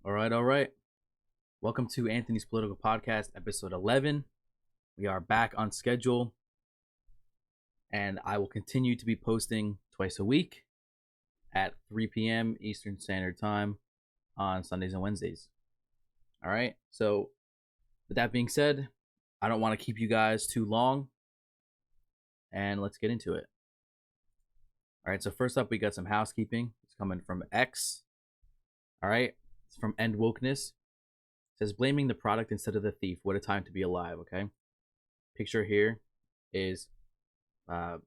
All right, all right. Welcome to Anthony's Political Podcast, episode 11. We are back on schedule, and I will continue to be posting twice a week at 3 p.m. Eastern Standard Time on Sundays and Wednesdays. All right, so with that being said, I don't want to keep you guys too long, and let's get into it. All right, so first up, we got some housekeeping. It's coming from X. All right, it's from End Wokeness. It says, blaming the product instead of the thief. What a time to be alive, okay? Picture here is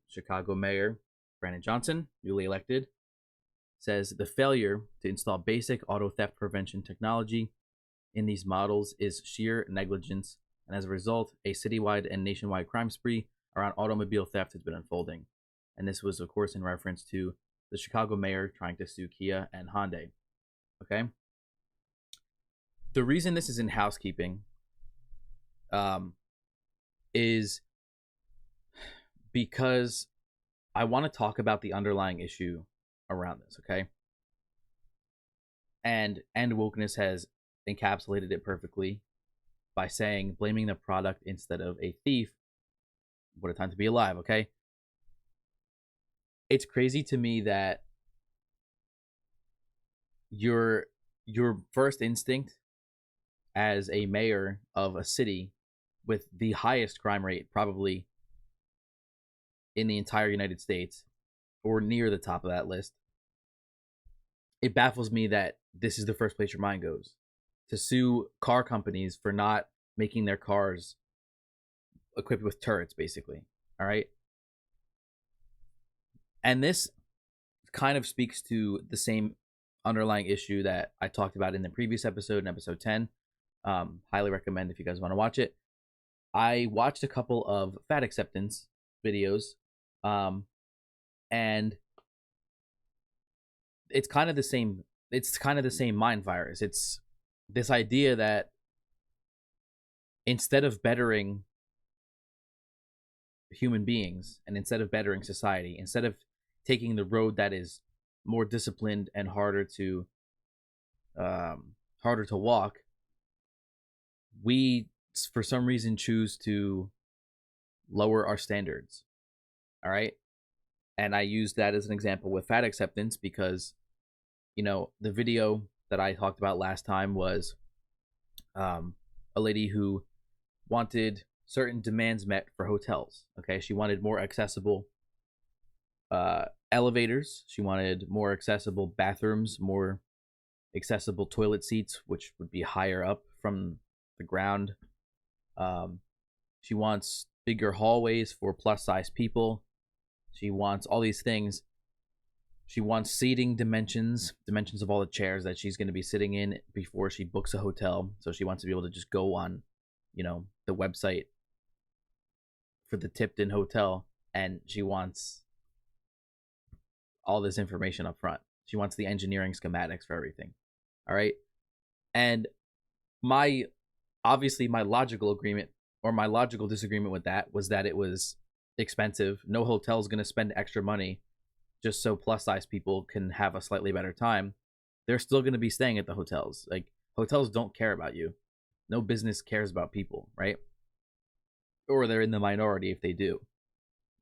Chicago Mayor Brandon Johnson, newly elected. Says, the failure to install basic auto theft prevention technology in these models is sheer negligence, and as a result, a citywide and nationwide crime spree around automobile theft has been unfolding. And this was, of course, in reference to the Chicago mayor trying to sue Kia and Hyundai. Okay? The reason this is in housekeeping is because I want to talk about the underlying issue around this, okay? And Wokeness has encapsulated it perfectly by saying, blaming the product instead of a thief. What a time to be alive, okay? It's crazy to me that your first instinct as a mayor of a city with the highest crime rate probably in the entire United States, or near the top of that list, it baffles me that this is the first place your mind goes, to sue car companies for not making their cars equipped with turrets, basically. All right. And this kind of speaks to the same underlying issue that I talked about in the previous episode, in episode 10. Highly recommend if you guys want to watch it. I watched a couple of fat acceptance videos, and it's kind of the same. It's kind of the same mind virus. It's this idea that instead of bettering human beings and instead of bettering society, instead of taking the road that is more disciplined and harder to walk, we for some reason choose to lower our standards. All right. And I use that as an example with fat acceptance because, you know, the video that I talked about last time was a lady who wanted certain demands met for hotels. Okay. She wanted more accessible elevators. She wanted more accessible bathrooms, more accessible toilet seats, which would be higher up from the ground. She wants bigger hallways for plus size people. She wants all these things. She wants seating dimensions of all the chairs that she's going to be sitting in before she books a hotel. So she wants to be able to just go on, you know, the website for the Tipton hotel, and she wants all this information up front. She wants the engineering schematics for everything. All right. And my logical agreement or my logical disagreement with that was that it was expensive. No hotel is going to spend extra money just so plus size people can have a slightly better time. They're still going to be staying at the hotels. Like, hotels don't care about you. No business cares about people, right? Or they're in the minority if they do.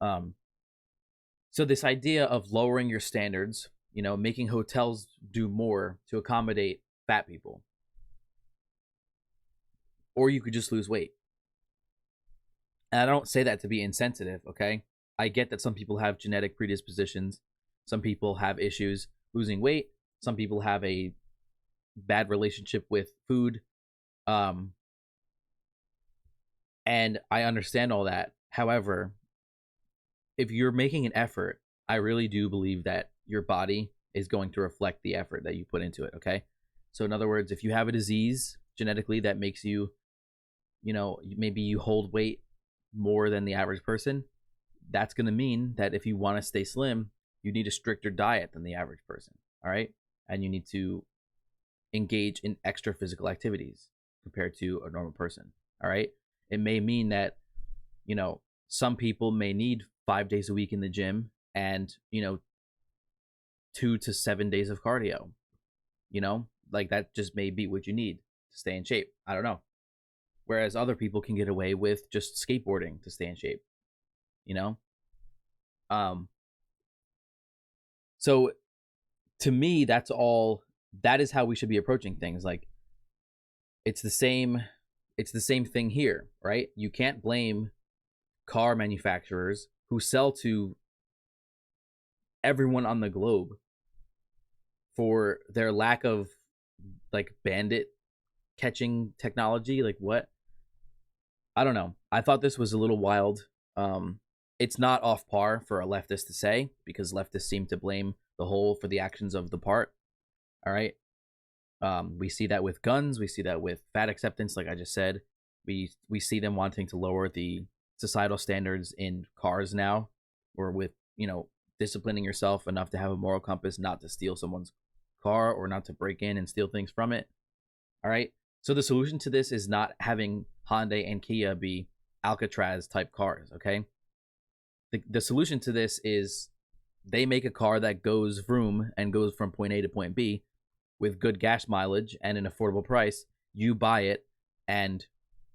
So this idea of lowering your standards, you know, making hotels do more to accommodate fat people, or you could just lose weight. And I don't say that to be insensitive, okay? I get that some people have genetic predispositions. Some people have issues losing weight. Some people have a bad relationship with food. And I understand all that. However, if you're making an effort, I really do believe that your body is going to reflect the effort that you put into it, okay? So in other words, if you have a disease genetically that makes you, you know, maybe you hold weight more than the average person, that's going to mean that if you want to stay slim, you need a stricter diet than the average person. All right. And you need to engage in extra physical activities compared to a normal person. All right. It may mean that, you know, some people may need 5 days a week in the gym and, you know, 2 to 7 days of cardio. You know, like that just may be what you need to stay in shape. I don't know. Whereas other people can get away with just skateboarding to stay in shape, you know? So to me, that is how we should be approaching things. Like it's the same thing here, right? You can't blame car manufacturers who sell to everyone on the globe for their lack of like bandit catching technology. Like what? I don't know. I thought this was a little wild. It's not off par for a leftist to say, because leftists seem to blame the whole for the actions of the part. All right. We see that with guns. We see that with fat acceptance, like I just said. We see them wanting to lower the societal standards in cars now, or with, disciplining yourself enough to have a moral compass not to steal someone's car or not to break in and steal things from it. All right. So the solution to this is not having Hyundai and Kia be Alcatraz type cars. Okay. The solution to this is they make a car that goes vroom and goes from point A to point B with good gas mileage and an affordable price. You buy it, and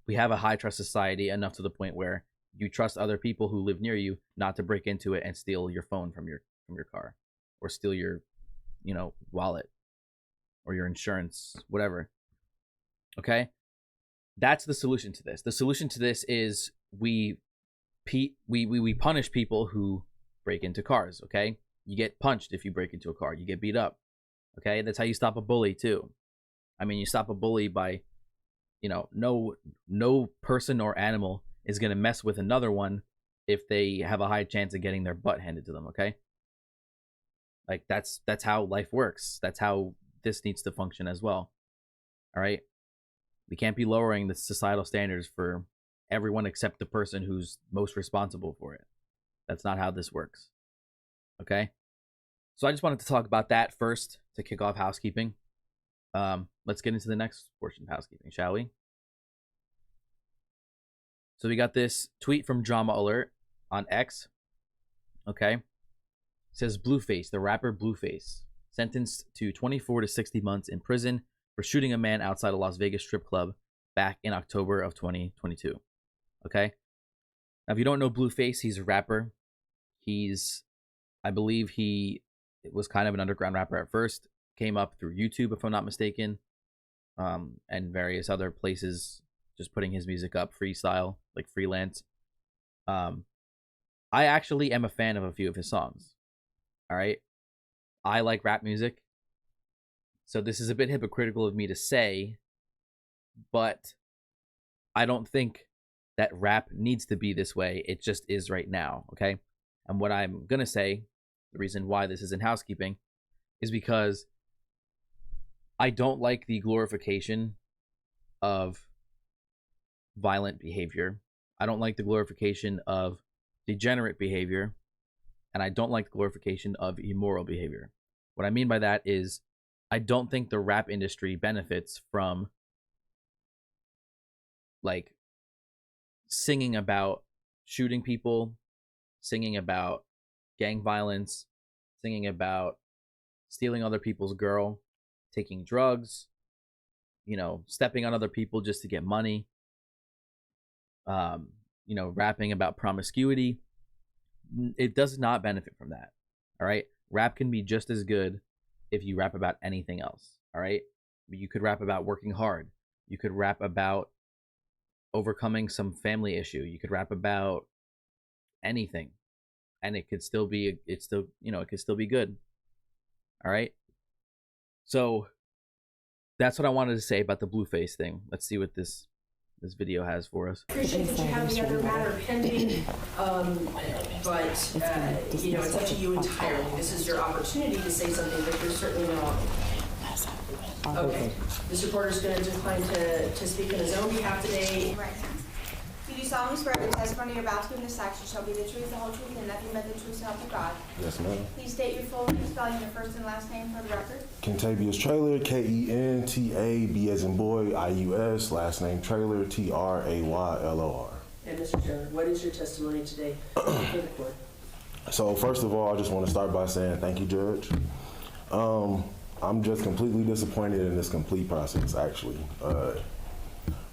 we have a high trust society enough to the point where you trust other people who live near you not to break into it and steal your phone from your car, or steal your, wallet or your insurance, whatever. Okay? That's the solution to this. The solution to this is we punish people who break into cars. Okay, you get punched if you break into a car. You get beat up. Okay, that's how you stop a bully too. I mean, you stop a bully by, no person or animal is gonna mess with another one if they have a high chance of getting their butt handed to them. Okay, like that's how life works. That's how this needs to function as well. All right, we can't be lowering the societal standards for everyone except the person who's most responsible for it. That's not how this works. Okay? So I just wanted to talk about that first to kick off housekeeping. Let's get into the next portion of housekeeping, shall we? So we got this tweet from Drama Alert on X. Okay? It says Blueface, the rapper Blueface, sentenced to 24 to 60 months in prison for shooting a man outside a Las Vegas strip club back in October of 2022. Okay? Now, if you don't know Blueface, he's a rapper. I believe he was kind of an underground rapper at first. Came up through YouTube, if I'm not mistaken, and various other places, just putting his music up freestyle, like freelance. I actually am a fan of a few of his songs. All right? I like rap music. So this is a bit hypocritical of me to say, but I don't think that rap needs to be this way. It just is right now, okay? And what I'm going to say, the reason why this is in housekeeping, is because I don't like the glorification of violent behavior. I don't like the glorification of degenerate behavior. And I don't like the glorification of immoral behavior. What I mean by that is I don't think the rap industry benefits from like singing about shooting people, singing about gang violence, singing about stealing other people's girl, taking drugs, stepping on other people just to get money, rapping about promiscuity. It does not benefit from that. All right. Rap can be just as good if you rap about anything else. All right. You could rap about working hard. You could rap about overcoming some family issue. You could rap about anything, and it could still be good. All right. So that's what I wanted to say about the Blueface thing. Let's see what this video has for us. Appreciate that you have the other matter pending, but it's up to you entirely. This is your opportunity to say something, but you're certainly not. Okay. This reporter is going to decline to speak on his own behalf today. Right. Do you solemnly swear that the testimony you're about to give in this action shall be the truth, the whole truth, and nothing but the truth, so help you God? Yes, ma'am. Please state your full name, spelling your first and last name for the record. Kentavious Trailer, Kenta, B as in boy, IUS, last name Trailer, TRAYLOR. And Mr. Trailer, what is your testimony today for the court? So first of all, I just want to start by saying thank you, Judge. I'm just completely disappointed in this complete process, actually.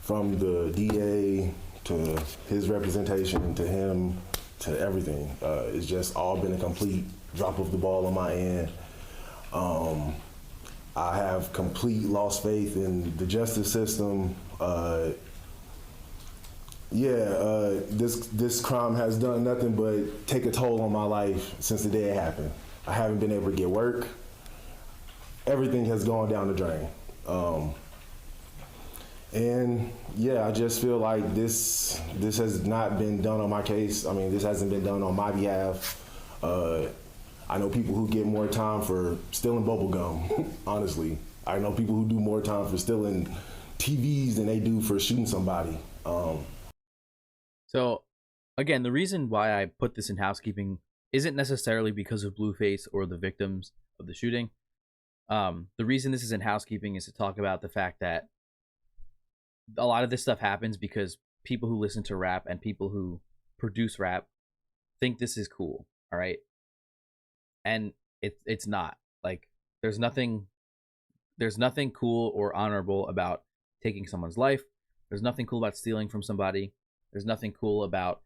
From the DA to his representation to him to everything. It's just all been a complete drop of the ball on my end. I have complete lost faith in the justice system. This crime has done nothing but take a toll on my life since the day it happened. I haven't been able to get work. Everything has gone down the drain. I just feel like this has not been done on my case. I mean, this hasn't been done on my behalf. I know people who get more time for stealing bubble gum, honestly. I know people who do more time for stealing TVs than they do for shooting somebody. So, again, the reason why I put this in housekeeping isn't necessarily because of Blueface or the victims of the shooting. The reason this is in housekeeping is to talk about the fact that a lot of this stuff happens because people who listen to rap and people who produce rap think this is cool, all right? And it's not. Like, there's nothing cool or honorable about taking someone's life. There's nothing cool about stealing from somebody. There's nothing cool about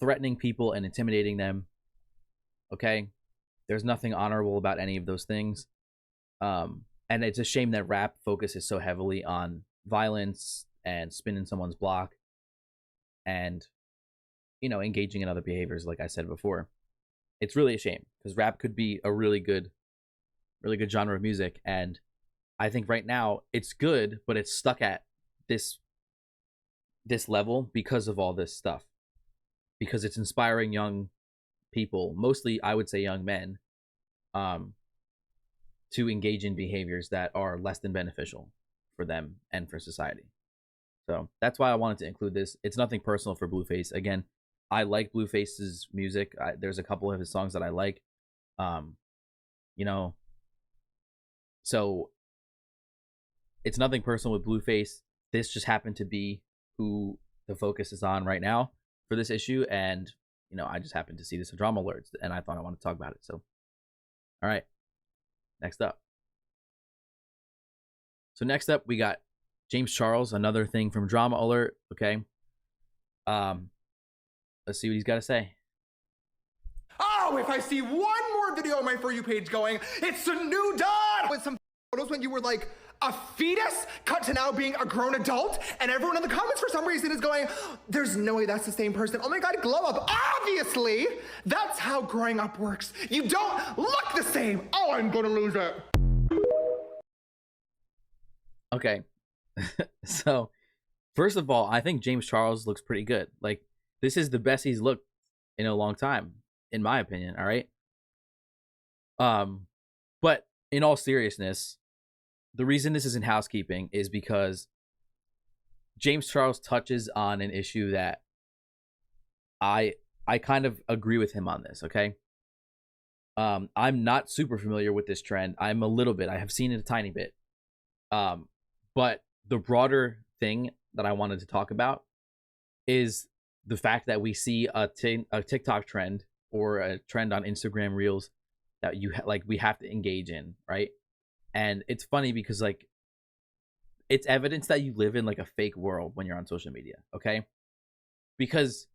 threatening people and intimidating them. Okay? There's nothing honorable about any of those things. And it's a shame that rap focuses so heavily on violence and spinning someone's block and, engaging in other behaviors, like I said before. It's really a shame because rap could be a really good genre of music. And I think right now it's good, but it's stuck at this level because of all this stuff, because it's inspiring young people, mostly I would say young men, to engage in behaviors that are less than beneficial for them and for society. So that's why I wanted to include this. It's nothing personal for Blueface. Again, I like Blueface's music. There's a couple of his songs that I like. So it's nothing personal with Blueface. This just happened to be who the focus is on right now for this issue. And, I just happened to see this in Drama Alerts and I thought I wanted to talk about it. So, all right. Next up. So next up, we got James Charles, another thing from Drama Alert. Okay. Let's see what he's got to say. Oh, if I see one more video on my For You page going, it's a new dawn! With some photos when you were like a fetus cut to now being a grown adult, and everyone in the comments for some reason is going, there's no way that's the same person. Oh my God, glow up. Obviously, that's how growing up works. You don't look the same. Oh, I'm gonna lose it. Okay. So, first of all, I think James Charles looks pretty good. Like, this is the best he's looked in a long time, in my opinion, all right? But in all seriousness, the reason this is in housekeeping is because James Charles touches on an issue that I kind of agree with him on this, okay? I'm not super familiar with this trend. I'm a little bit. I have seen it a tiny bit. But the broader thing that I wanted to talk about is the fact that we see a TikTok trend or a trend on Instagram Reels that we have to engage in, right? And it's funny because it's evidence that you live in like a fake world when you're on social media, okay? Because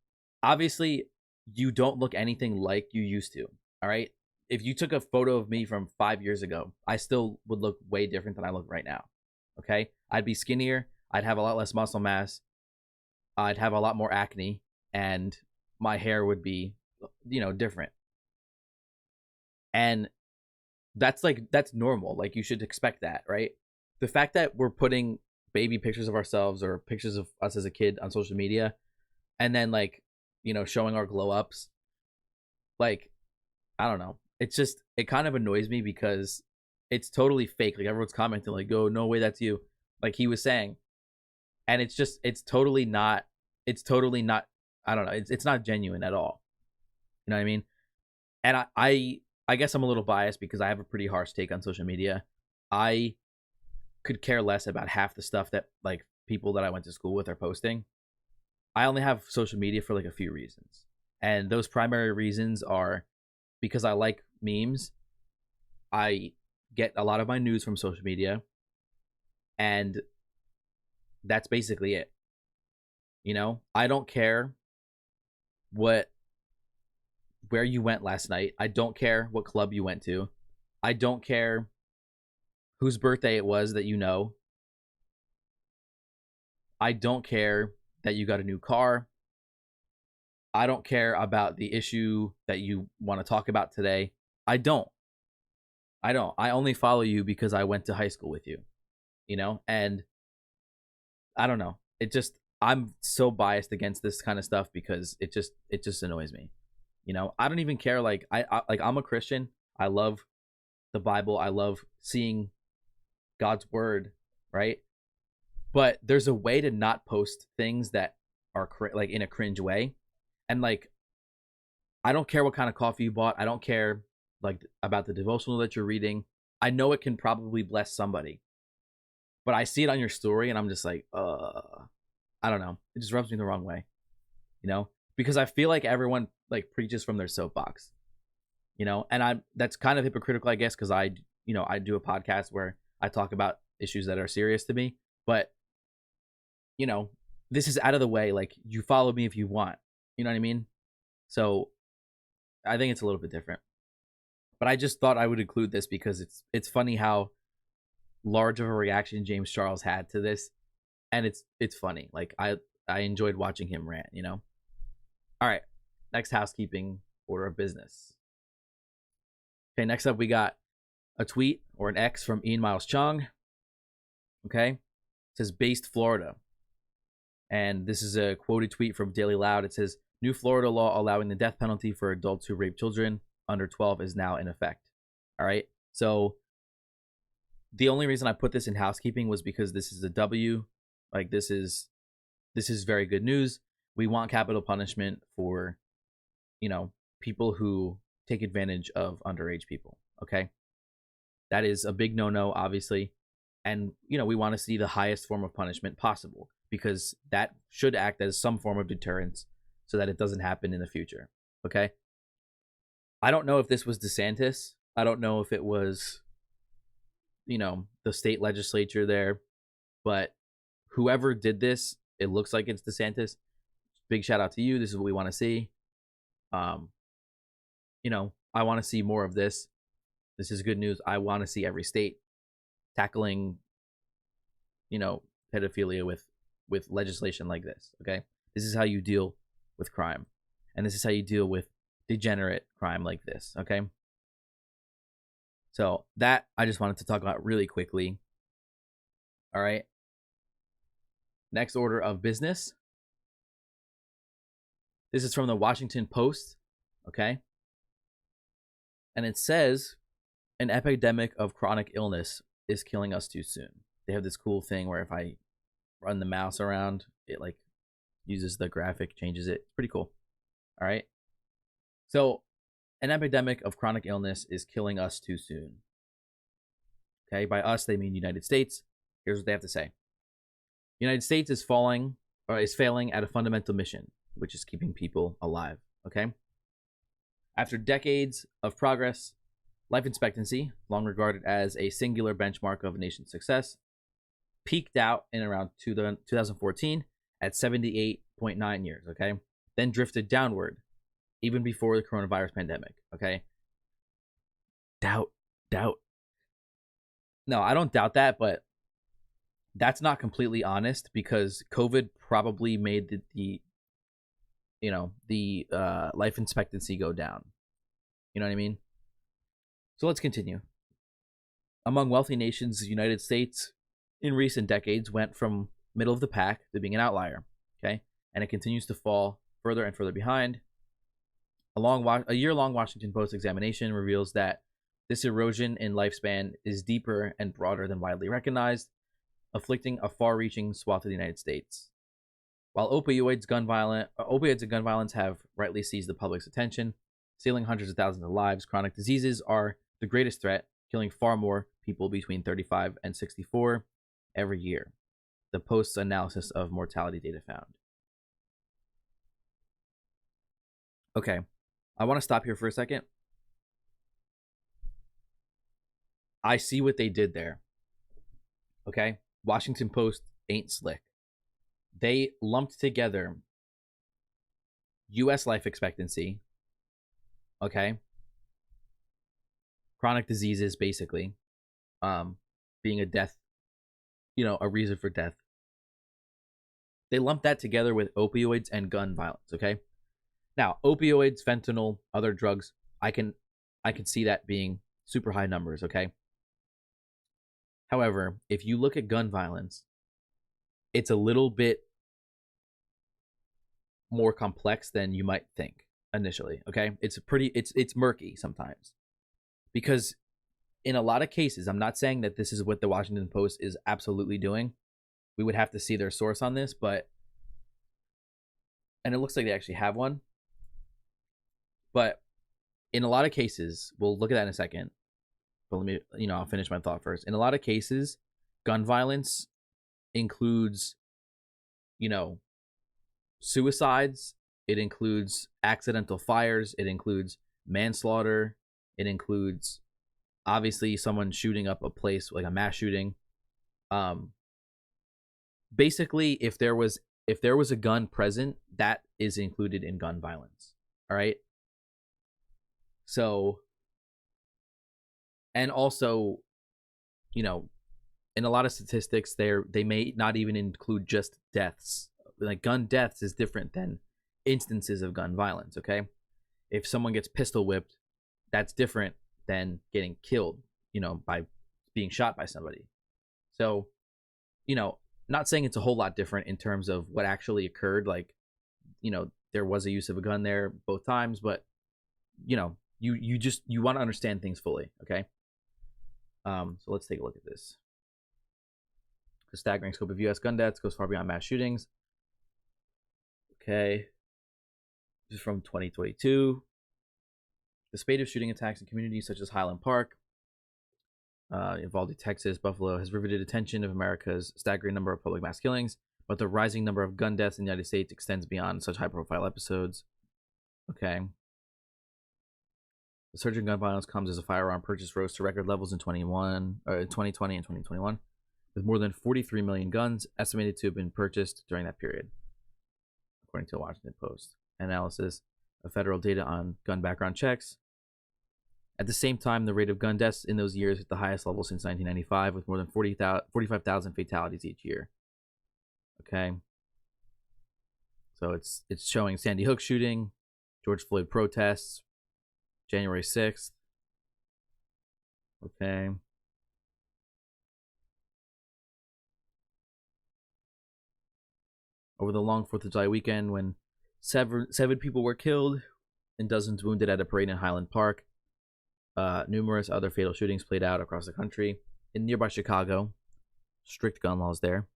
obviously you don't look anything like you used to, all right? If you took a photo of me from 5 years ago, I still would look way different than I look right now, okay? I'd be skinnier, I'd have a lot less muscle mass, I'd have a lot more acne, and my hair would be, different. And that's normal. Like, you should expect that, right? The fact that we're putting baby pictures of ourselves or pictures of us as a kid on social media and then showing our glow ups, I don't know. It kind of annoys me because it's totally fake. Like, everyone's commenting like, oh, no way, that's you. Like he was saying. And it's totally not, I don't know. It's not genuine at all. You know what I mean? And I guess I'm a little biased because I have a pretty harsh take on social media. I could care less about half the stuff that people that I went to school with are posting. I only have social media for a few reasons. And those primary reasons are because I like memes. I get a lot of my news from social media, and that's basically it. You know, I don't care where you went last night. I don't care what club you went to. I don't care whose birthday it was that you know. I don't care that you got a new car. I don't care about the issue that you want to talk about today. I don't. I only follow you because I went to high school with you, you know? And I don't know. I'm so biased against this kind of stuff because it just annoys me. You know, I don't even care. Like I'm a Christian. I love the Bible. I love seeing God's word, right? But there's a way to not post things that are like in a cringe way. And like, I don't care what kind of coffee you bought. I don't care like about the devotional that you're reading. I know it can probably bless somebody, but I see it on your story and I'm just like, I don't know. It just rubs me the wrong way, you know, because I feel like everyone like preaches from their soapbox, you know, and that's kind of hypocritical, I guess, because I do a podcast where I talk about issues that are serious to me, but you know, this is out of the way. Like, you follow me if you want, you know what I mean? So I think it's a little bit different, but I just thought I would include this because it's funny how large of a reaction James Charles had to this, and it's funny. Like, I enjoyed watching him rant, you know. All right, next housekeeping order of business. Okay, next up we got a tweet or an X from Ian Miles Chung. Okay, it says based Florida, and this is a quoted tweet from Daily Loud. It says, new Florida law allowing the death penalty for adults who rape children under 12 is now in effect. All right, so the only reason I put this in housekeeping was because this is a W. Like, this is very good news. We want capital punishment for, you know, people who take advantage of underage people. Okay, that is a big no-no, obviously, and you know, we want to see the highest form of punishment possible because that should act as some form of deterrence so that it doesn't happen in the future. Okay, I don't know if this was DeSantis. I don't know if it was, you know, the state legislature there, but whoever did this, it looks like it's DeSantis. Big shout out to you. This is what we want to see. You know, I want to see more of this. This is good news. I want to see every state tackling, you know, pedophilia with legislation like this. Okay, this is how you deal with crime, and this is how you deal with degenerate crime like this. Okay, so that I just wanted to talk about really quickly. All right, next order of business. This is from the Washington Post. Okay, and it says an epidemic of chronic illness is killing us too soon. They have this cool thing where if I run the mouse around, it like uses the graphic, changes it. It's pretty cool. All right. So an epidemic of chronic illness is killing us too soon. Okay. By us, they mean United States. Here's what they have to say. United States is failing at a fundamental mission, which is keeping people alive. Okay. After decades of progress, life expectancy, long regarded as a singular benchmark of a nation's success, peaked out in around 2014 at 78.9 years, okay? Then drifted downward, even before the coronavirus pandemic, okay? Doubt. No, I don't doubt that, but that's not completely honest because COVID probably made the life expectancy go down. You know what I mean? So let's continue. Among wealthy nations, the United States in recent decades went from middle of the pack to being an outlier, okay? And it continues to fall further and further behind. A year-long Washington Post examination reveals that this erosion in lifespan is deeper and broader than widely recognized, afflicting a far-reaching swath of the United States. While opioids and gun violence have rightly seized the public's attention, stealing hundreds of thousands of lives, chronic diseases are the greatest threat, killing far more people between 35 and 64 every year. The Post's analysis of mortality data found. Okay, I want to stop here for a second. I see what they did there. Okay? Washington Post ain't slick. They lumped together US life expectancy, okay? Chronic diseases, basically, being a death, a reason for death. They lumped that together with opioids and gun violence, okay? Now, opioids, fentanyl, other drugs, I can see that being super high numbers, okay? However, if you look at gun violence, it's a little bit more complex than you might think initially, okay? It's murky sometimes. Because in a lot of cases, I'm not saying that this is what the Washington Post is absolutely doing. We would have to see their source on this, and it looks like they actually have one. But in a lot of cases, we'll look at that in a second. But let me, I'll finish my thought first. In a lot of cases, gun violence includes, suicides. It includes accidental fires. It includes manslaughter. It includes, obviously, someone shooting up a place, like a mass shooting. Basically, if there was a gun present, that is included in gun violence. All right. So, and also, in a lot of statistics, they may not even include just deaths. Like, gun deaths is different than instances of gun violence. Okay, if someone gets pistol whipped, that's different than getting killed, by being shot by somebody. So, not saying it's a whole lot different in terms of what actually occurred. Like, there was a use of a gun there both times, but you want to understand things fully. Okay. So let's take a look at this. The staggering scope of U.S. gun deaths goes far beyond mass shootings. Okay. This is from 2022. The spate of shooting attacks in communities such as Highland Park, Uvalde, Texas, Buffalo, has riveted attention of America's staggering number of public mass killings, but the rising number of gun deaths in the United States extends beyond such high-profile episodes. Okay. The surge in gun violence comes as a firearm purchase rose to record levels in 2020 and 2021, with more than 43 million guns estimated to have been purchased during that period, according to the Washington Post. Analysis of federal data on gun background checks. At the same time, the rate of gun deaths in those years hit the highest level since 1995, with more than 45,000 fatalities each year. Okay. So it's showing Sandy Hook shooting, George Floyd protests, January 6th. Okay. Over the long 4th of July weekend, when seven people were killed and dozens wounded at a parade in Highland Park, numerous other fatal shootings played out across the country. In nearby Chicago, strict gun laws there.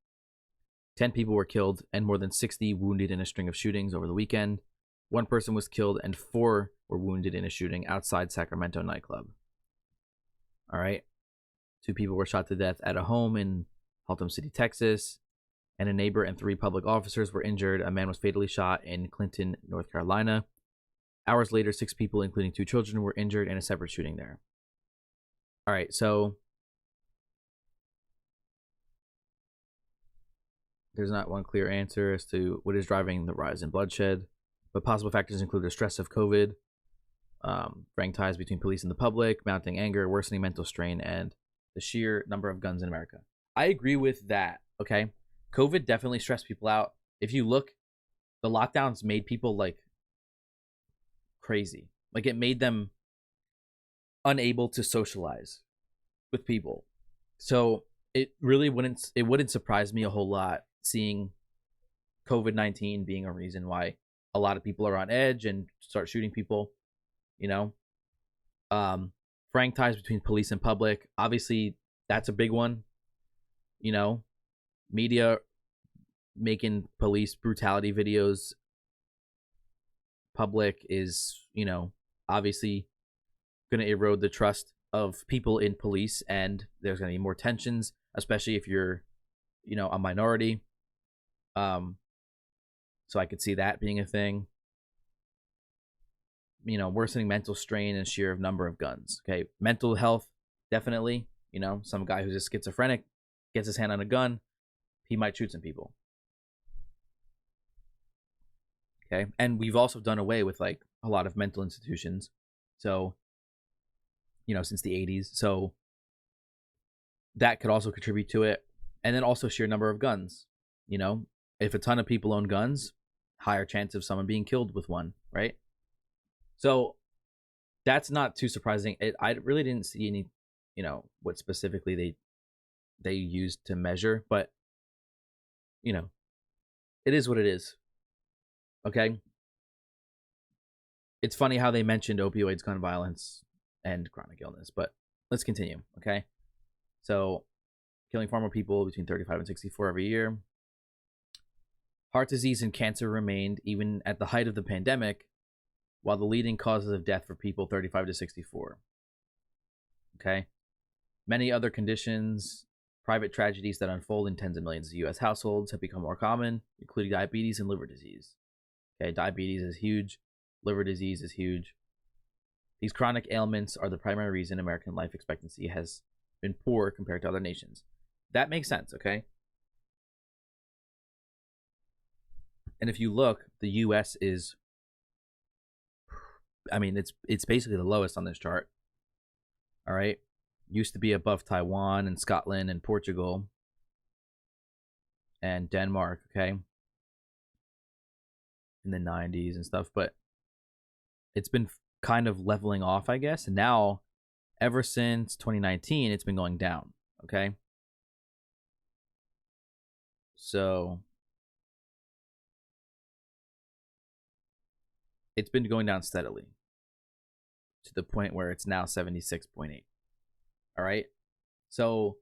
10 people were killed and more than 60 wounded in a string of shootings over the weekend. 1 person was killed and 4 were wounded in a shooting outside Sacramento nightclub. All right. 2 people were shot to death at a home in Haltom City, Texas, and a neighbor and 3 public officers were injured. A man was fatally shot in Clinton, North Carolina. Hours later, 6 people, including 2 children, were injured in a separate shooting there. All right, so there's not one clear answer as to what is driving the rise in bloodshed, but possible factors include the stress of COVID, fraying ties between police and the public, mounting anger, worsening mental strain, and the sheer number of guns in America. I agree with that, okay? COVID definitely stressed people out. If you look, the lockdowns made people, like, crazy. Like, it made them unable to socialize with people. So it really wouldn't surprise me a whole lot seeing COVID-19 being a reason why a lot of people are on edge and start shooting people, fraying ties between police and public. Obviously, that's a big one. Media making police brutality videos public is, obviously going to erode the trust of people in police, and there's going to be more tensions, especially if you're, a minority. So I could see that being a thing. Worsening mental strain and sheer number of guns. Okay, mental health, definitely. You know, some guy who's just schizophrenic gets his hand on a gun, he might shoot some people. Okay, and we've also done away with like a lot of mental institutions. So, you know, since the 80s. So that could also contribute to it. And then also sheer number of guns. You know, if a ton of people own guns, higher chance of someone being killed with one, right? So that's not too surprising. I really didn't see any, you know, what specifically they used to measure, but you know, it is what it is. Okay. It's funny how they mentioned opioids, gun violence, and chronic illness, but let's continue. Okay. So killing far more people between 35 and 64 every year. Heart disease and cancer remained even at the height of the pandemic, while the leading causes of death for people 35 to 64. Okay. Many other conditions, private tragedies that unfold in tens of millions of U.S. households have become more common, including diabetes and liver disease. Okay, diabetes is huge. Liver disease is huge. These chronic ailments are the primary reason American life expectancy has been poor compared to other nations. That makes sense, okay? And if you look, the U.S. is, I mean, it's basically the lowest on this chart. All right? Used to be above Taiwan and Scotland and Portugal and Denmark, okay? In the 90s and stuff, but it's been kind of leveling off, I guess. And now, ever since 2019, it's been going down, okay? So it's been going down steadily to the point where it's now 76.8. All right? So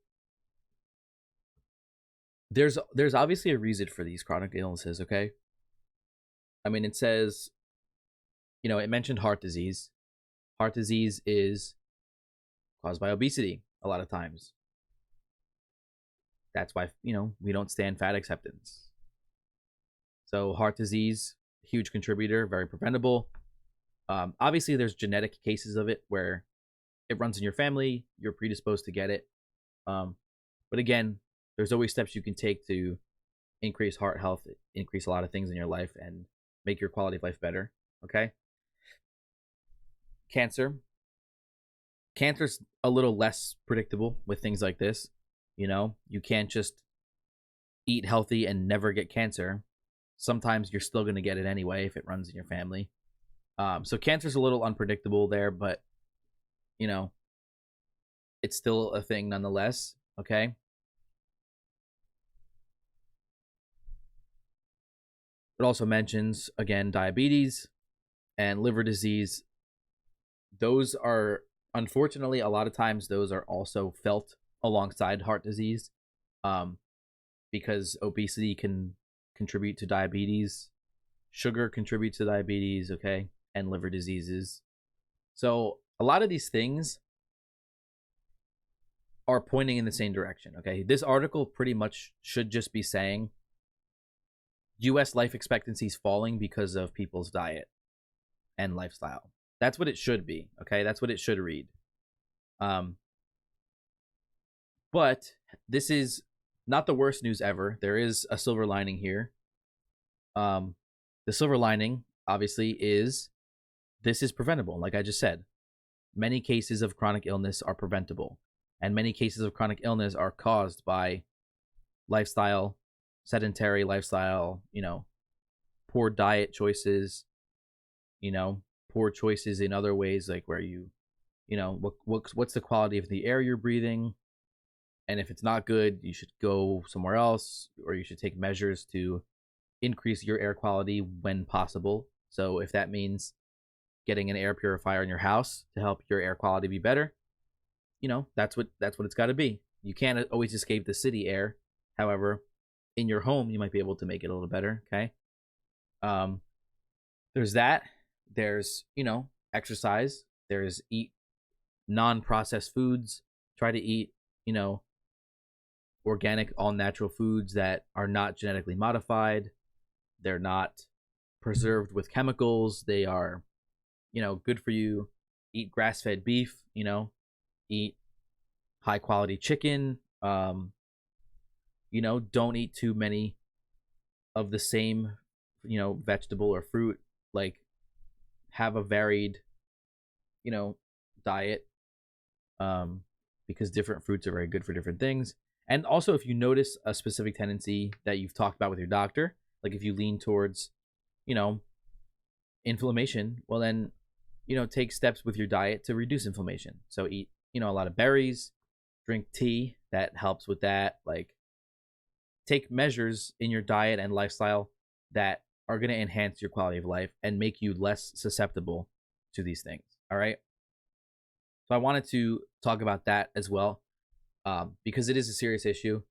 there's obviously a reason for these chronic illnesses, okay? I mean, it says, you know, it mentioned heart disease. Heart disease is caused by obesity a lot of times. That's why, you know, we don't stand fat acceptance. So heart disease, huge contributor, very preventable. Obviously, there's genetic cases of it where it runs in your family, you're predisposed to get it. But again, there's always steps you can take to increase heart health, increase a lot of things in your life, and make your quality of life better, okay? Cancer. Cancer's a little less predictable with things like this. You know, you can't just eat healthy and never get cancer. Sometimes you're still going to get it anyway if it runs in your family. So cancer's a little unpredictable there, but, you know, it's still a thing nonetheless, okay? It also mentions, again, diabetes and liver disease. Those are, unfortunately, a lot of times those are also felt alongside heart disease, because obesity can contribute to diabetes, sugar contributes to diabetes, okay, and liver diseases. So a lot of these things are pointing in the same direction, okay? This article pretty much should just be saying U.S. life expectancy is falling because of people's diet and lifestyle. That's what it should be, okay? That's what it should read. But this is not the worst news ever. There is a silver lining here. The silver lining, obviously, is this is preventable, like I just said. Many cases of chronic illness are preventable, and many cases of chronic illness are caused by lifestyle, sedentary lifestyle, you know, poor diet choices, you know, poor choices in other ways, like where you know, what's the quality of the air you're breathing, and if it's not good, you should go somewhere else, or you should take measures to increase your air quality when possible. So if that means getting an air purifier in your house to help your air quality be better, you know, that's what it's got to be. You can't always escape the city air. However, in your home, you might be able to make it a little better, okay? There's that. There's, you know, exercise. There's eat non-processed foods. Try to eat, you know, organic, all-natural foods that are not genetically modified. They're not preserved with chemicals. They are, you know, good for you. Eat grass-fed beef, you know. Eat high quality chicken. You know, don't eat too many of the same, you know, vegetable or fruit. Like, have a varied, you know, diet, because different fruits are very good for different things. And also, if you notice a specific tendency that you've talked about with your doctor, like if you lean towards, you know, inflammation, well then, you know, take steps with your diet to reduce inflammation. So eat, you know, a lot of berries, drink tea, that helps with that. Like, take measures in your diet and lifestyle that are going to enhance your quality of life and make you less susceptible to these things. All right. So I wanted to talk about that as well, because it is a serious issue.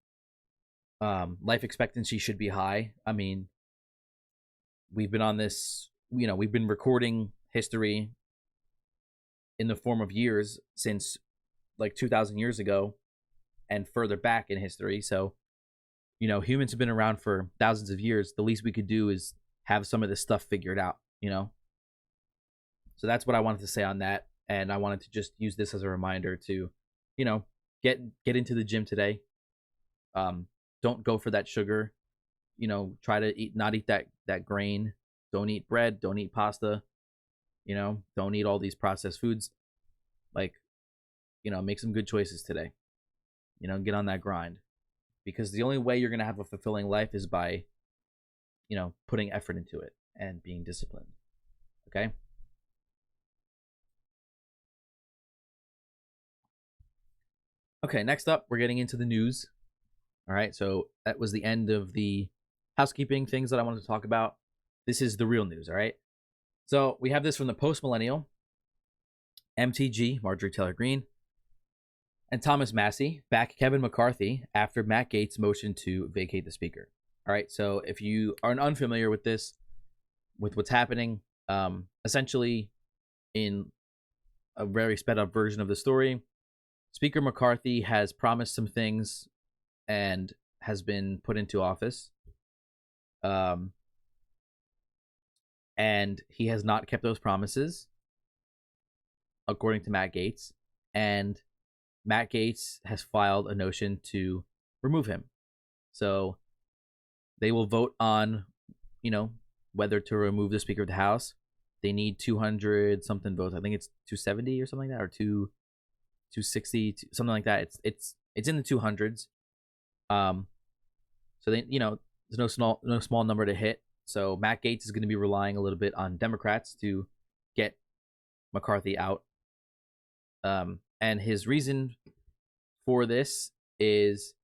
Life expectancy should be high. I mean, we've been on this, you know, we've been recording history in the form of years since like 2,000 years ago and further back in history. So, you know, humans have been around for thousands of years. The least we could do is have some of this stuff figured out, you know? So that's what I wanted to say on that. And I wanted to just use this as a reminder to, you know, get into the gym today. Don't go for that sugar. You know, try to not eat that grain. Don't eat bread. Don't eat pasta. You know, don't eat all these processed foods. Like, you know, make some good choices today. You know, get on that grind. Because the only way you're going to have a fulfilling life is by, you know, putting effort into it and being disciplined. Okay? Okay, next up, we're getting into the news. All right, so that was the end of the housekeeping things that I wanted to talk about. This is the real news, all right? So we have this from the Post-Millennial, MTG, Marjorie Taylor Greene, and Thomas Massey back Kevin McCarthy after Matt Gaetz motioned to vacate the speaker. All right, so if you are unfamiliar with this, with what's happening, essentially in a very sped up version of the story, Speaker McCarthy has promised some things and has been put into office. And he has not kept those promises, according to Matt Gaetz. And Matt Gaetz has filed a notion to remove him. So they will vote on, you know, whether to remove the Speaker of the House. They need 200 something votes. I think it's 270 or something like that, or 260, something like that. It's in the 200s. So they, you know, there's no small number to hit. So Matt Gaetz is going to be relying a little bit on Democrats to get McCarthy out. And his reason for this is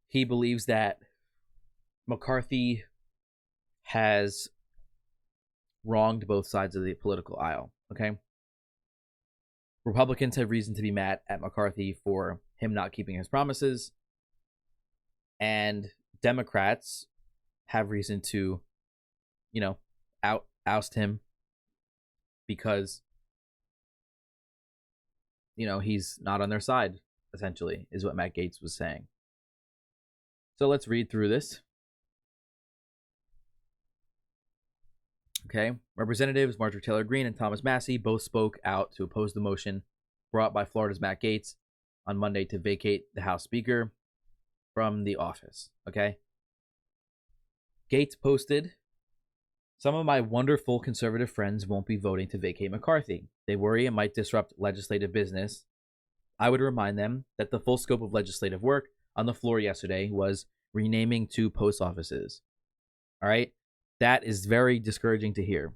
he believes that McCarthy has wronged both sides of the political aisle. Okay. Republicans have reason to be mad at McCarthy for him not keeping his promises. And Democrats have reason to, you know, oust him because, you know, he's not on their side, essentially, is what Matt Gaetz was saying. So let's read through this. Okay. Representatives Marjorie Taylor Greene and Thomas Massey both spoke out to oppose the motion brought by Florida's Matt Gaetz on Monday to vacate the House Speaker from the office. Okay. Gaetz posted, "Some of my wonderful conservative friends won't be voting to vacate McCarthy. They worry it might disrupt legislative business. I would remind them that the full scope of legislative work on the floor yesterday was renaming 2 post offices." All right. That is very discouraging to hear.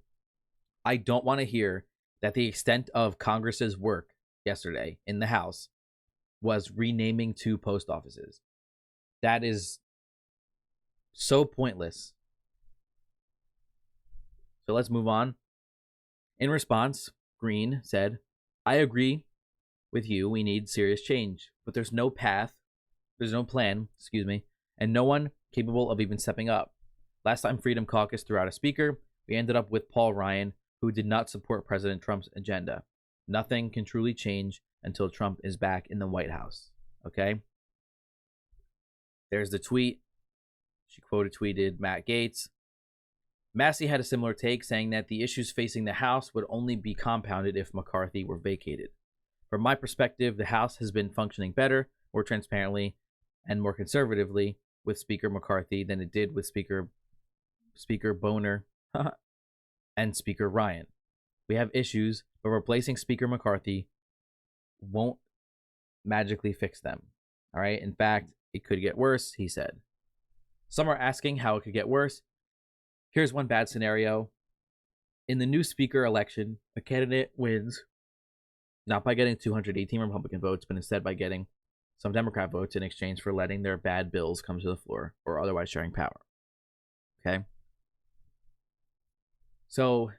I don't want to hear that the extent of Congress's work yesterday in the House was renaming 2 post offices. That is so pointless. So let's move on. In response, Greene said, "I agree with you. We need serious change, but there's no plan, and no one capable of even stepping up. Last time Freedom Caucus threw out a speaker, we ended up with Paul Ryan, who did not support President Trump's agenda. Nothing can truly change until Trump is back in the White House." Okay? There's the tweet. She tweeted Matt Gaetz. Massey had a similar take, saying that the issues facing the House would only be compounded if McCarthy were vacated. From my perspective, the House has been functioning better, more transparently, and more conservatively with Speaker McCarthy than it did with Speaker Boner and Speaker Ryan. We have issues, but replacing Speaker McCarthy won't magically fix them. All right. In fact, it could get worse, he said. Some are asking how it could get worse. Here's one bad scenario. In the new speaker election, a candidate wins not by getting 218 Republican votes, but instead by getting some Democrat votes in exchange for letting their bad bills come to the floor or otherwise sharing power. Okay? So,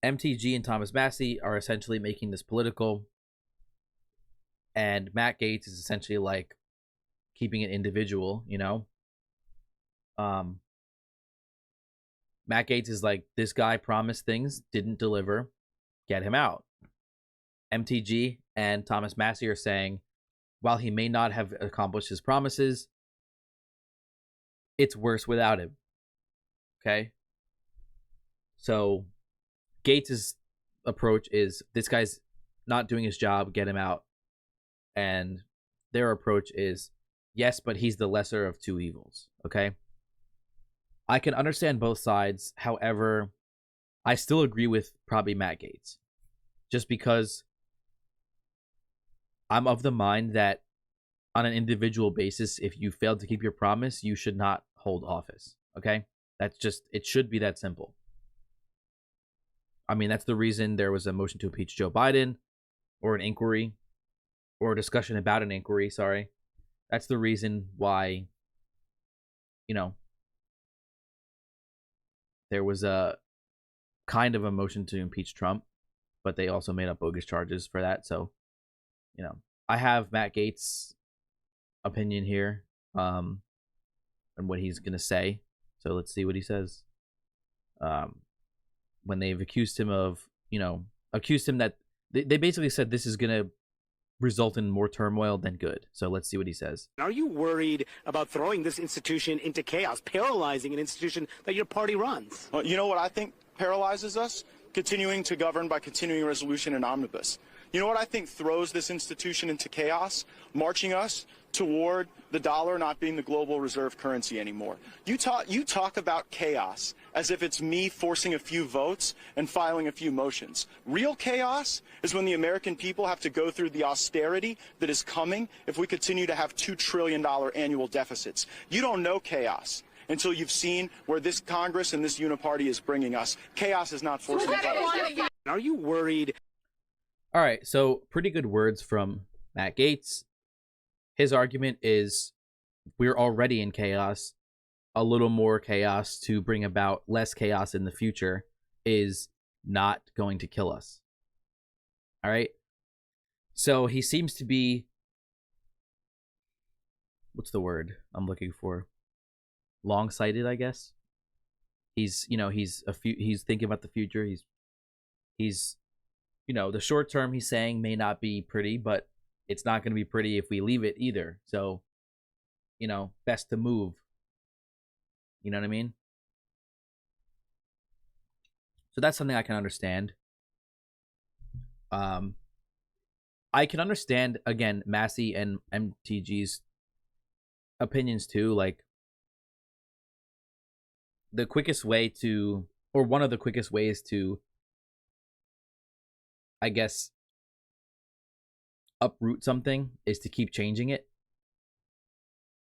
MTG and Thomas Massey are essentially making this political, and Matt Gaetz is essentially like keeping it individual, you know? Matt Gaetz is like, this guy promised things, didn't deliver, get him out. MTG and Thomas Massey are saying, while he may not have accomplished his promises, it's worse without him. Okay? So, Gaetz' approach is, this guy's not doing his job, get him out. And their approach is, yes, but he's the lesser of two evils. Okay? I can understand both sides. However, I still agree with probably Matt Gaetz. Just because I'm of the mind that on an individual basis, if you failed to keep your promise, you should not hold office. Okay? That's just, it should be that simple. I mean, that's the reason there was a motion to impeach Joe Biden, or an inquiry, or a discussion about an inquiry, sorry. That's the reason why, you know, there was a kind of a motion to impeach Trump, but they also made up bogus charges for that. So, you know, I have Matt Gaetz' opinion here, and what he's going to say. So let's see what he says. When they've accused him of, you know, accused him that they basically said this is going to result in more turmoil than good. So let's see what he says. Are you worried about throwing this institution into chaos, paralyzing an institution that your party runs? Well, you know what I think paralyzes us? Continuing to govern by continuing resolution and omnibus. You know what I think throws this institution into chaos? Marching us toward the dollar not being the global reserve currency anymore. You talk about chaos as if it's me forcing a few votes and filing a few motions. Real chaos is when the American people have to go through the austerity that is coming if we continue to have $2 trillion annual deficits. You don't know chaos until you've seen where this Congress and this uniparty is bringing us. Chaos is not forcing votes. Are you worried? All right, so pretty good words from Matt Gaetz. His argument is we're already in chaos. A little more chaos to bring about less chaos in the future is not going to kill us. All right? So he seems to be, what's the word I'm looking for? Long-sighted, I guess. He's, you know, he's thinking about the future. He's you know, the short term he's saying may not be pretty, but it's not going to be pretty if we leave it either. So, you know, best to move. You know what I mean? So that's something I can understand. I can understand, again, Massey and MTG's opinions too. Like, the quickest way to, or one of the quickest ways to, I guess, uproot something is to keep changing it.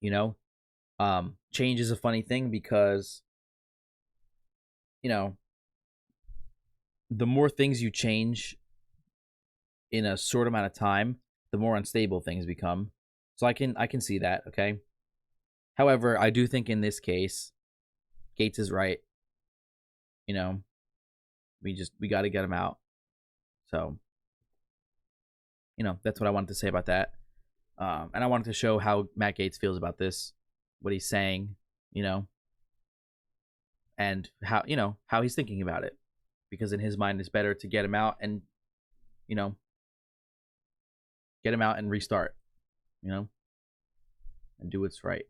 You know, change is a funny thing because, you know, the more things you change in a short amount of time, the more unstable things become. So I can see that, okay? However, I do think in this case, Gaetz is right. You know, we got to get him out. So, you know, that's what I wanted to say about that. And I wanted to show how Matt Gaetz feels about this, what he's saying, you know, and how, you know, how he's thinking about it. Because in his mind, it's better to get him out and, you know, get him out and restart, you know, and do what's right.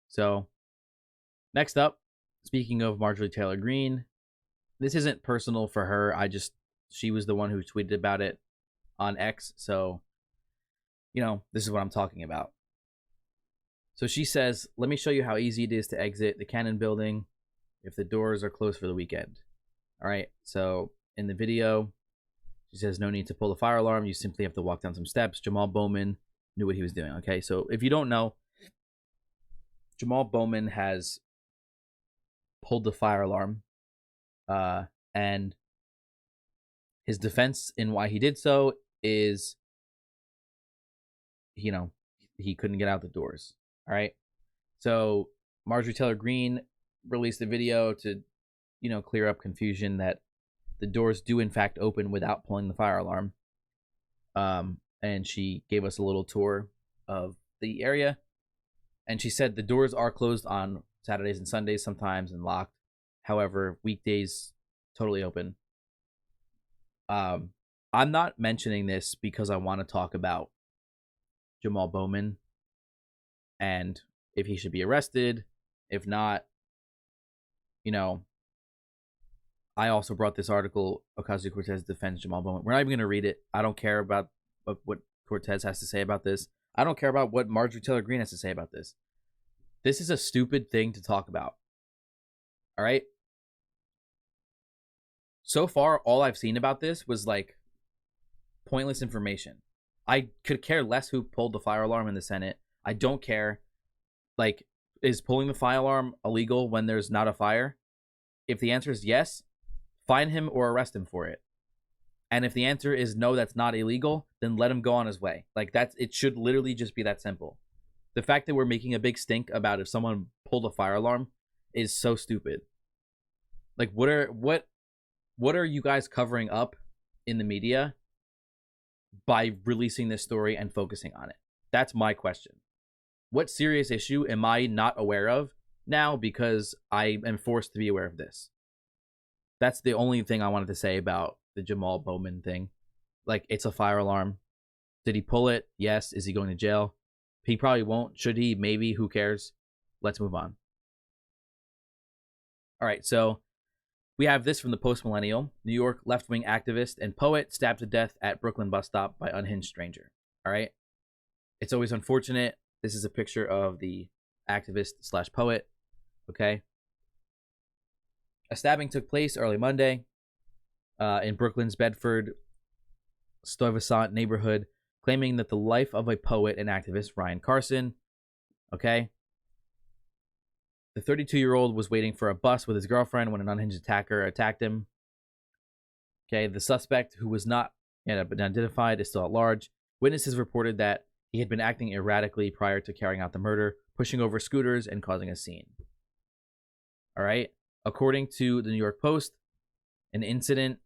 So, next up, speaking of Marjorie Taylor Greene, this isn't personal for her. I just She was the one who tweeted about it on X. So, this is what I'm talking about. So she says, let me show you how easy it is to exit the Cannon building if the doors are closed for the weekend. All right. So in the video, she says, no need to pull the fire alarm. You simply have to walk down some steps. Jamal Bowman knew what he was doing. Okay. So if you don't know, Jamal Bowman has pulled the fire alarm, and his defense in why he did so is, he couldn't get out the doors. All right. So Marjorie Taylor Greene released a video to, clear up confusion that the doors do in fact open without pulling the fire alarm. And she gave us a little tour of the area. And she said the doors are closed on Saturdays and Sundays sometimes and locked. However, weekdays totally open. I'm not mentioning this because I want to talk about Jamal Bowman and if he should be arrested. If not, I also brought this article, Ocasio-Cortez defends Jamal Bowman. We're not even going to read it. I don't care about what Cortez has to say about this. I don't care about what Marjorie Taylor Greene has to say about this. This is a stupid thing to talk about. All right? So far, all I've seen about this was like pointless information. I could care less who pulled the fire alarm in the Senate. I don't care. Like, is pulling the fire alarm illegal when there's not a fire? If the answer is yes, fine him or arrest him for it. And if the answer is no, that's not illegal, then let him go on his way. Like, it should literally just be that simple. The fact that we're making a big stink about if someone pulled a fire alarm is so stupid. Like, what are you guys covering up in the media by releasing this story and focusing on it? That's my question. What serious issue am I not aware of now because I am forced to be aware of this? That's the only thing I wanted to say about the Jamal Bowman thing. Like, it's a fire alarm. Did he pull it? Yes. Is he going to jail? He probably won't. Should he? Maybe. Who cares? Let's move on. All right, so we have this from the Post Millennial. New York left-wing activist and poet stabbed to death at Brooklyn bus stop by unhinged stranger. All right. It's always unfortunate. This is a picture of the activist/poet. Okay. A stabbing took place early Monday in Brooklyn's Bedford Stuyvesant neighborhood, claiming that the life of a poet and activist, Ryan Carson. Okay. The 32-year-old was waiting for a bus with his girlfriend when an unhinged attacker attacked him. Okay. The suspect, who was not yet identified, is still at large. Witnesses reported that he had been acting erratically prior to carrying out the murder, pushing over scooters and causing a scene. All right. According to the New York Post, the incident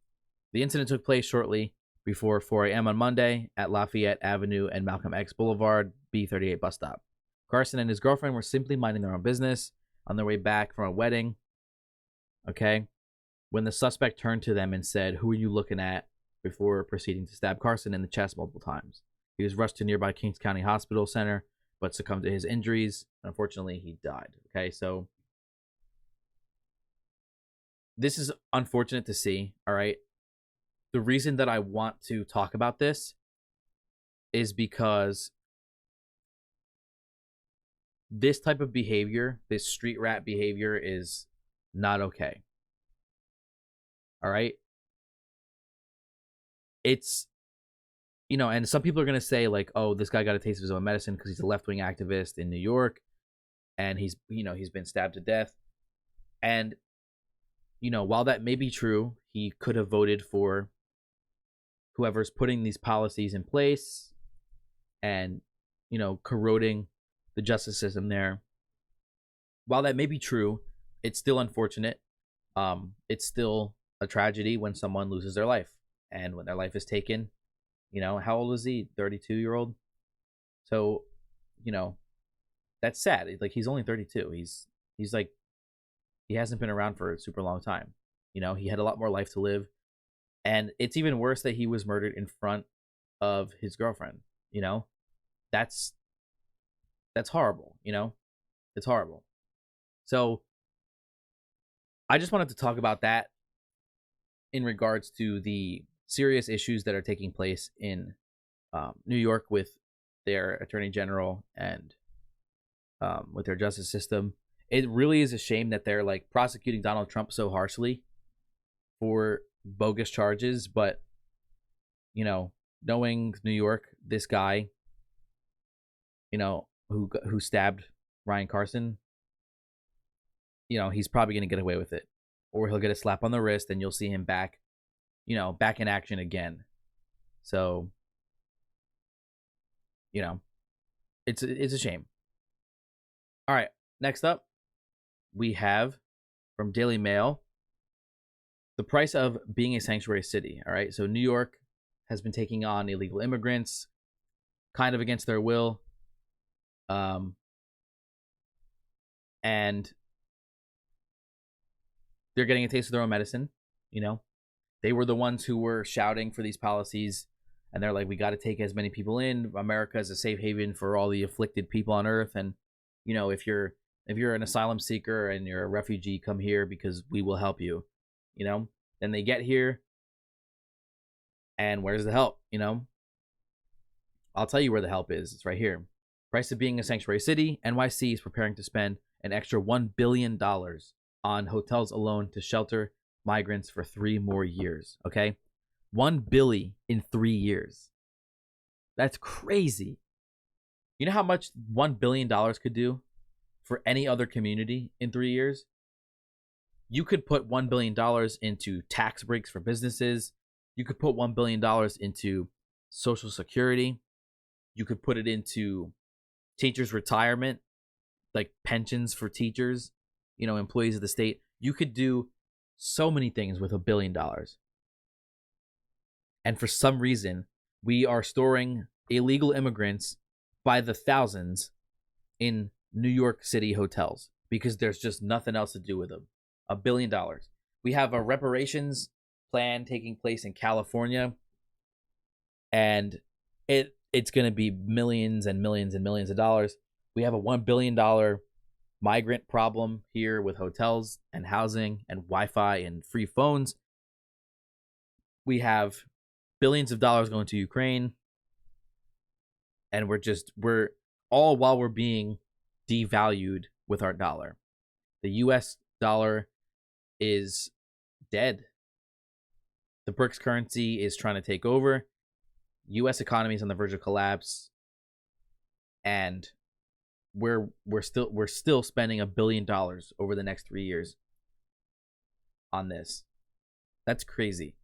took place shortly before 4 a.m. on Monday at Lafayette Avenue and Malcolm X Boulevard B38 bus stop. Carson and his girlfriend were simply minding their own business on their way back from a wedding. Okay. When the suspect turned to them and said, "Who are you looking at?" before proceeding to stab Carson in the chest multiple times. He was rushed to nearby Kings County Hospital Center, but succumbed to his injuries. Unfortunately, he died. Okay, so this is unfortunate to see, all right? The reason that I want to talk about this is because this type of behavior, this street rat behavior, is not okay. All right? It's, and some people are going to say, like, oh, this guy got a taste of his own medicine because he's a left-wing activist in New York and he's been stabbed to death. And, while that may be true, he could have voted for whoever's putting these policies in place and, corroding the justice system there. While that may be true, it's still unfortunate. It's still a tragedy when someone loses their life. And when their life is taken, how old is he? 32-year-old? So, that's sad. Like, he's only 32. He's like, he hasn't been around for a super long time. He had a lot more life to live. And it's even worse that he was murdered in front of his girlfriend. That's horrible. It's horrible. So I just wanted to talk about that in regards to the serious issues that are taking place in New York with their attorney general and with their justice system. It really is a shame that they're like prosecuting Donald Trump so harshly for bogus charges, but you know, knowing New York, this guy, you know, who stabbed Ryan Carson, you know, he's probably going to get away with it, or he'll get a slap on the wrist and you'll see him back, you know, back in action again. So, you know, it's a shame. All right, next up, we have from Daily Mail, the price of being a sanctuary city. All right, so New York has been taking on illegal immigrants, kind of against their will, and they're getting a taste of their own medicine. You know, they were the ones who were shouting for these policies, and they're like, we got to take as many people in. America is a safe haven for all the afflicted people on earth, and you know, if you're an asylum seeker and you're a refugee, come here because we will help you. You know, then they get here, and where's the help? You know, I'll tell you where the help is. It's right here. Price of being a sanctuary city. NYC is preparing to spend an extra $1 billion on hotels alone to shelter migrants for 3 more years. Okay, $1 billion in 3 years. That's crazy. You know how much $1 billion could do for any other community in 3 years? You could put $1 billion into tax breaks for businesses. You could put $1 billion into Social Security. You could put it into teachers' retirement, like pensions for teachers, you know, employees of the state. You could do so many things with $1 billion. And for some reason, we are storing illegal immigrants by the thousands in New York City hotels because there's just nothing else to do with them. $1 billion. We have a reparations plan taking place in California, and it's going to be millions and millions and millions of dollars. We have a $1 billion migrant problem here with hotels and housing and Wi-Fi and free phones. We have billions of dollars going to Ukraine, and we're all while we're being devalued with our dollar. The US dollar is dead. The BRICS currency is trying to take over. US economy is on the verge of collapse, and we're still spending $1 billion over the next 3 years on this. That's crazy.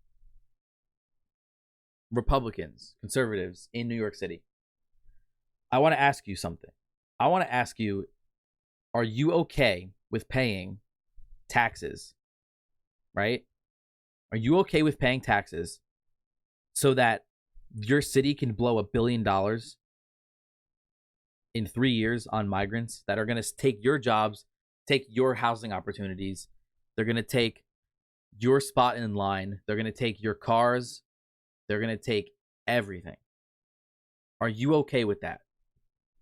Republicans, conservatives in New York City, I want to ask you something. I want to ask you, are you okay with paying taxes, right? Are you okay with paying taxes so that your city can blow $1 billion in 3 years on migrants that are going to take your jobs, take your housing opportunities? They're going to take your spot in line. They're going to take your cars. They're going to take everything. Are you okay with that?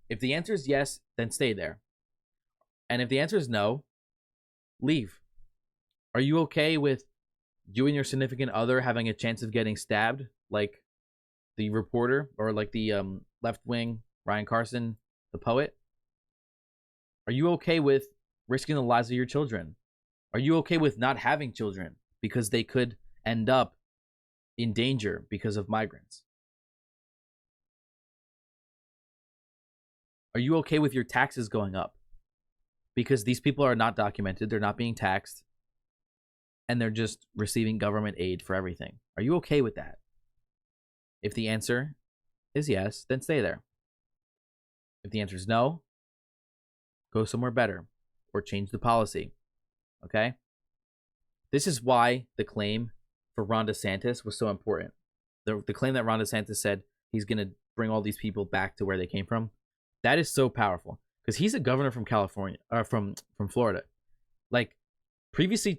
If the answer is yes, then stay there. And if the answer is no, leave. Are you okay with you and your significant other having a chance of getting stabbed, like the reporter, or like the left-wing Ryan Carson, the poet? Are you okay with risking the lives of your children? Are you okay with not having children because they could end up in danger because of migrants? Are you okay with your taxes going up because these people are not documented, they're not being taxed, and they're just receiving government aid for everything? Are you okay with that? If the answer is yes, then stay there. If the answer is no, go somewhere better or change the policy. Okay? This is why the claim for Ron DeSantis was so important. The claim that Ron DeSantis said he's going to bring all these people back to where they came from. That is so powerful because he's a governor from California, or from Florida. Like previously,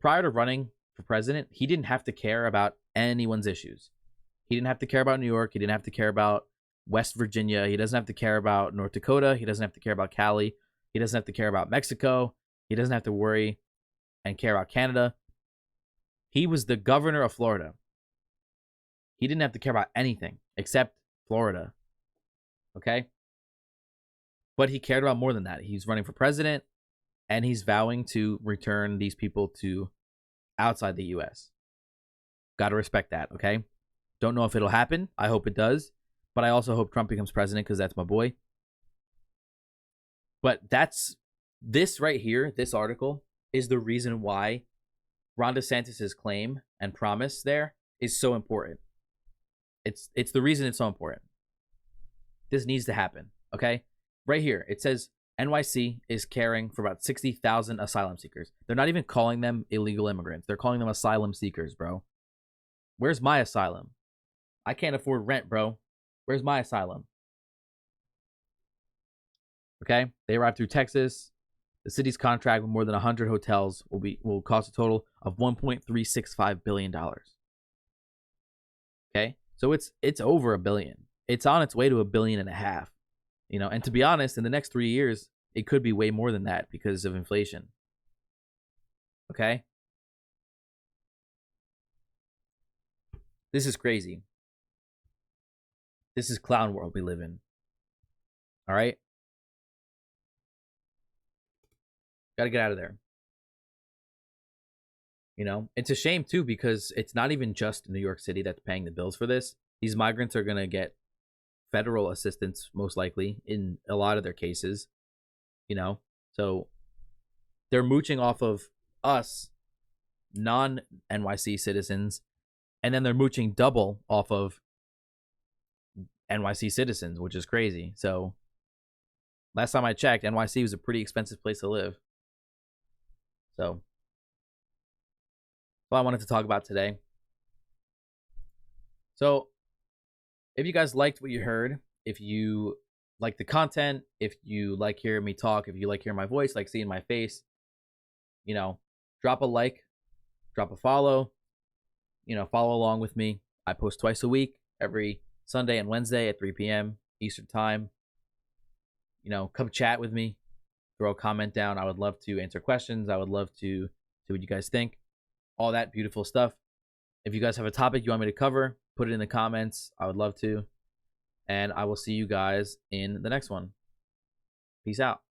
prior to running for president, he didn't have to care about anyone's issues. He didn't have to care about New York. He didn't have to care about West Virginia. He doesn't have to care about North Dakota. He doesn't have to care about Cali. He doesn't have to care about Mexico. He doesn't have to worry and care about Canada. He was the governor of Florida. He didn't have to care about anything except Florida. Okay? But he cared about more than that. He's running for president, and he's vowing to return these people to outside the U.S. Got to respect that, okay? Don't know if it'll happen. I hope it does. But I also hope Trump becomes president because that's my boy. But this right here, this article, is the reason why Ron DeSantis' claim and promise there is so important. It's the reason it's so important. This needs to happen, okay? Right here, it says NYC is caring for about 60,000 asylum seekers. They're not even calling them illegal immigrants. They're calling them asylum seekers, bro. Where's my asylum? I can't afford rent, bro. Where's my asylum? Okay? They arrived through Texas. The city's contract with more than 100 hotels will cost a total of $1.365 billion. Okay? So it's over $1 billion. It's on its way to $1.5 billion. You know, and to be honest, in the next 3 years, it could be way more than that because of inflation. Okay? This is crazy. This is clown world we live in. All right? Got to get out of there. You know, it's a shame too because it's not even just New York City that's paying the bills for this. These migrants are going to get federal assistance most likely in a lot of their cases, you know? So they're mooching off of us non-NYC citizens, and then they're mooching double off of NYC citizens, which is crazy. So last time I checked, NYC was a pretty expensive place to live. So that's all I wanted to talk about today. So if you guys liked what you heard, if you like the content, if you like hearing me talk, if you like hearing my voice, like seeing my face, you know, drop a like, drop a follow, you know, follow along with me. I post twice a week, every Sunday and Wednesday at 3 p.m. Eastern time. You know, come chat with me, throw a comment down. I would love to answer questions. I would love to see what you guys think. All that beautiful stuff. If you guys have a topic you want me to cover, put it in the comments. I would love to. And I will see you guys in the next one. Peace out.